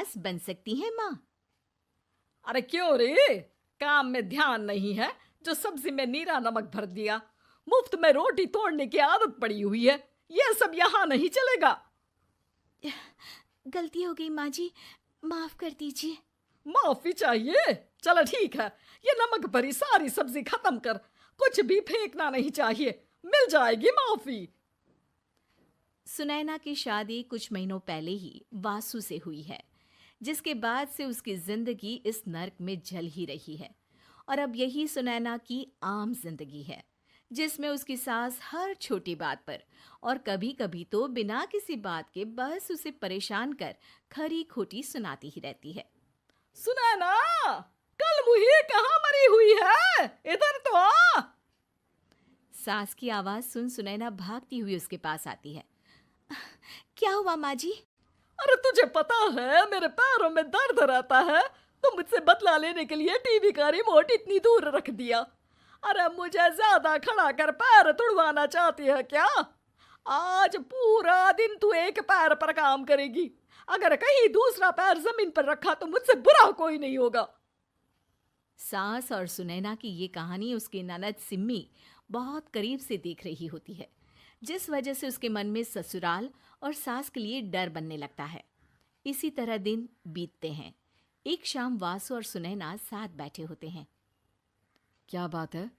सास बन सकती हैं माँ। अरे क्यों रे, काम में ध्यान नहीं है जो सब्जी में नीरा नमक भर दिया। मुफ्त में रोटी तोड़ने की आदत पड़ी हुई है, ये सब यहाँ नहीं चलेगा। गलती हो गई माँ जी, माफ कर दीजिए। माफी चाहिए? चलो ठीक है, ये नमक भरी सारी सब्जी खत्म कर, कुछ भी फेंकना नहीं चाहिए, मिल जाएगी माफी। सुनैना की शादी कुछ महीनों पहले ही वासु से हुई है, जिसके बाद से उसकी जिंदगी इस नर्क में जल ही रही है। और अब यही सुनैना की आम जिंदगी है, जिसमें उसकी सास हर छोटी बात पर और कभी कभी तो बिना किसी बात के बस उसे परेशान कर खरी खोटी सुनाती ही रहती है। सुनैना, कल मुही कहाँ मरी हुई है, इधर तो आ। सास की आवाज सुन सुनैना भागती हुई उसके पास आती है। क्या हुआ माँ जी? अरे तुझे पता है मेरे पैरों में दर्द रहता है, तो मुझसे बदला लेने के लिए टीवी का रिमोट इतनी दूर रख दिया। अरे मुझे ज्यादा खड़ा कर पैर तुड़वाना चाहती है क्या? आज पूरा दिन तू एक पैर पर काम करेगी, अगर कहीं दूसरा पैर जमीन पर रखा तो मुझसे बुरा कोई नहीं होगा। सास और सुनैना की ये कहानी उसकी ननद सिम्मी बहुत करीब से देख रही होती है, जिस वजह से उसके मन में ससुराल और सास के लिए डर बनने लगता है। इसी तरह दिन बीतते हैं। एक शाम वासु और सुनैना साथ बैठे होते हैं। क्या बात है,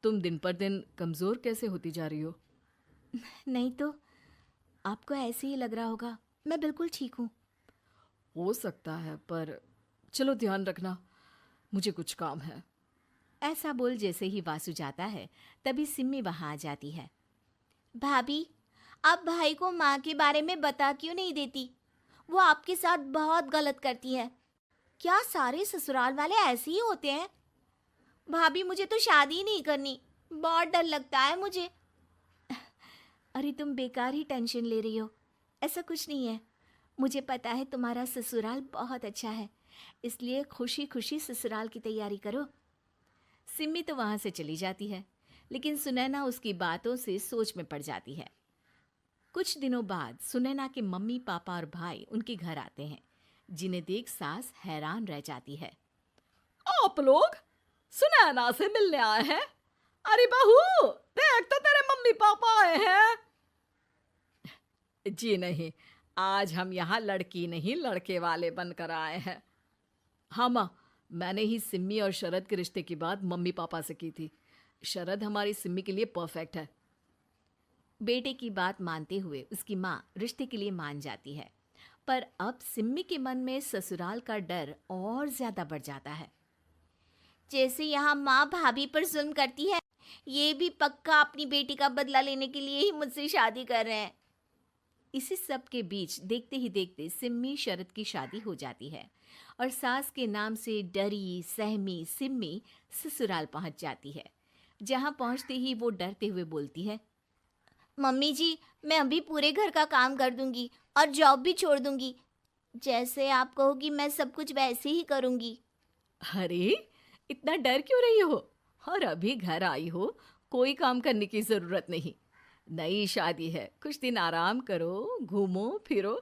तुम दिन पर दिन कमजोर कैसे होती जा रही हो? नहीं तो, आपको ऐसे ही लग रहा होगा, मैं बिल्कुल ठीक हूँ। हो सकता है, पर चलो ध्यान रखना, मुझे कुछ काम है। ऐसा बोल जैसे ही वासु जाता है, तभी सिम्मी वहां आ जाती है। भाभी, आप भाई को माँ के बारे में बता क्यों नहीं देती? वो आपके साथ बहुत गलत करती है। क्या सारे ससुराल वाले ऐसे ही होते हैं? भाभी, मुझे तो शादी ही नहीं करनी, बहुत डर लगता है मुझे। अरे तुम बेकार ही टेंशन ले रही हो, ऐसा कुछ नहीं है। मुझे पता है तुम्हारा ससुराल बहुत अच्छा है, इसलिए खुशी खुशी ससुराल की तैयारी करो। सिम्मी तो वहां से चली जाती है, लेकिन सुनैना उसकी बातों से सोच में पड़ जाती है। कुछ दिनों बाद सुनैना के मम्मी पापा और भाई उनके घर आते हैं, जिन्हें देख सास हैरान रह जाती है। आप लोग सुनैना से मिलने आए हैं? अरे बहू, देख तो तेरे मम्मी पापा आए हैं। जी नहीं, आज हम यहाँ लड़की नहीं लड़के वाले बनकर आए हैं। हाँ माँ, मैंने ही सिम्मी और शरद के रिश्ते की बात मम्मी पापा से की थी। शरद हमारी सिम्मी के लिए परफेक्ट है। बेटे की बात मानते हुए उसकी माँ रिश्ते के लिए मान जाती है, पर अब सिम्मी के मन में ससुराल का डर और ज्यादा बढ़ जाता है। जैसे यहाँ माँ भाभी पर जुल्म करती है, ये भी पक्का अपनी बेटी का बदला लेने के लिए ही मुझसे शादी कर रहे हैं। इसी सब के बीच देखते ही देखते सिम्मी शरद की शादी हो जाती है और सास के नाम से डरी सहमी सिम्मी ससुराल पहुंच जाती है। जहां पहुंचते ही वो डरते हुए बोलती है, मम्मी जी, मैं अभी पूरे घर का काम कर दूंगी और जॉब भी छोड़ दूंगी। जैसे आप कहोगी मैं सब कुछ वैसे ही करूंगी। अरे इतना डर क्यों रही हो? और अभी घर आई हो, कोई काम करने की जरूरत नहीं। नई शादी है, कुछ दिन आराम करो, घूमो फिरो।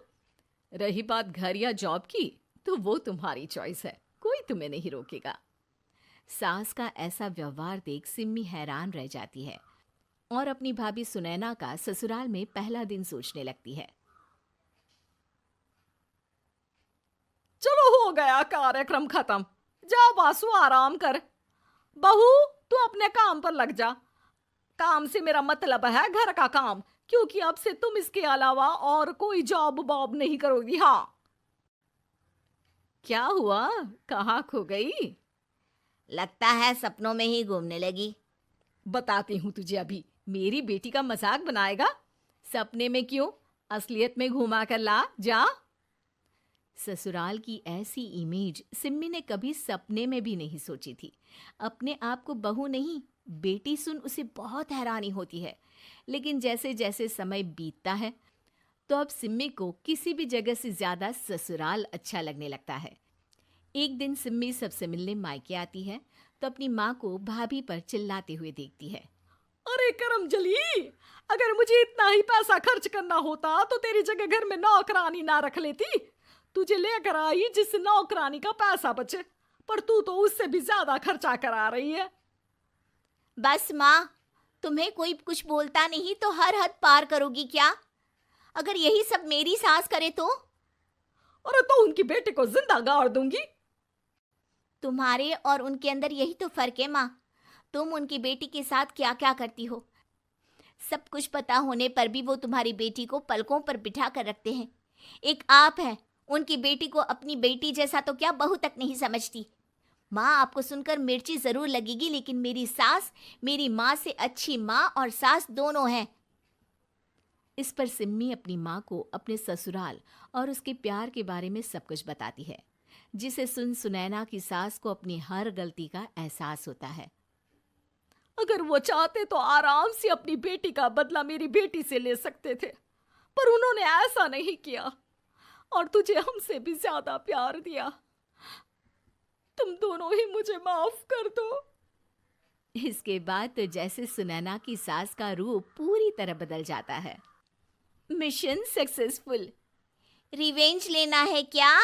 रही बात घर या जॉब की, तो वो तुम्हारी चॉइस है, कोई तुम्हें नहीं रोकेगा। सास का ऐसा व्यवहार देख सिम्मी हैरान रह जाती है और अपनी भाभी सुनैना का ससुराल में पहला दिन सोचने लगती है। चलो हो गया कार्यक्रम खत्म, जा वासु आराम कर। बहू, तू अपने काम पर लग जा। काम से मेरा मतलब है घर का काम, क्योंकि अब से तुम इसके अलावा और कोई जॉब बॉब नहीं करोगी। हाँ। क्या हुआ, कहाँ खो गई? लगता है सपनों में ही घूमने लगी। बताती हूँ तुझे अभी। मेरी बेटी का मजाक बनाएगा? सपने में क्यों, असलियत में घुमा कर ला, जा। ससुराल की ऐसी इमेज सिम्मी ने कभी सपने में भी नहीं सोची थी। अपने आप को बहू नहीं, बेटी सुन उसे बहुत हैरानी होती है। लेकिन जैसे जैसे समय बीतता है, तो अब सिम्मी को किसी भी जगह से ज्यादा ससुराल अच्छा लगने लगता है। एक दिन सिम्मी सबसे मिलने मायके आती है, तो अपनी माँ को भाभी पर चिल्लाते हुए देखती है। अरे करमजली, अगर मुझे इतना ही पैसा खर्च करना होता तो तेरी जगह घर में नौकरानी ना रख लेती। तुझे लेकर आई जिससे नौकरानी का पैसा बचे, पर तू तो उससे भी ज्यादा खर्चा करा रही है। बस माँ, तुम्हें कोई कुछ बोलता नहीं तो हर हद पार करोगी क्या? अगर यही सब मेरी सास करे तो? और तो उनकी बेटी को जिंदा गाड़ दूंगी। तुम्हारे और उनके अंदर यही तो फर्क है माँ। तुम उनकी बेटी के साथ क्या क्या करती हो, सब कुछ पता होने पर भी वो तुम्हारी बेटी को पलकों पर बिठा कर रखते हैं। एक आप हैं, उनकी बेटी को अपनी बेटी जैसा तो क्या बहू तक नहीं समझती। माँ, आपको सुनकर मिर्ची जरूर लगेगी, लेकिन मेरी सास मेरी माँ से अच्छी माँ और सास दोनों हैं। इस पर सिम्मी अपनी माँ को अपने ससुराल और उसके प्यार के बारे में सब कुछ बताती है, जिसे सुन सुनैना की सास को अपनी हर गलती का एहसास होता है। अगर वो चाहते तो आराम से अपनी बेटी का बदला मेरी बेटी से ले सकते थे, पर उन्होंने ऐसा नहीं किया और तुझे हमसे भी ज्यादा प्यार दिया। तुम दोनों ही मुझे माफ कर दो। इसके बाद तो जैसे सुनैना की सास का रूप पूरी तरह बदल जाता है। Mission successful. रिवेंज लेना है क्या?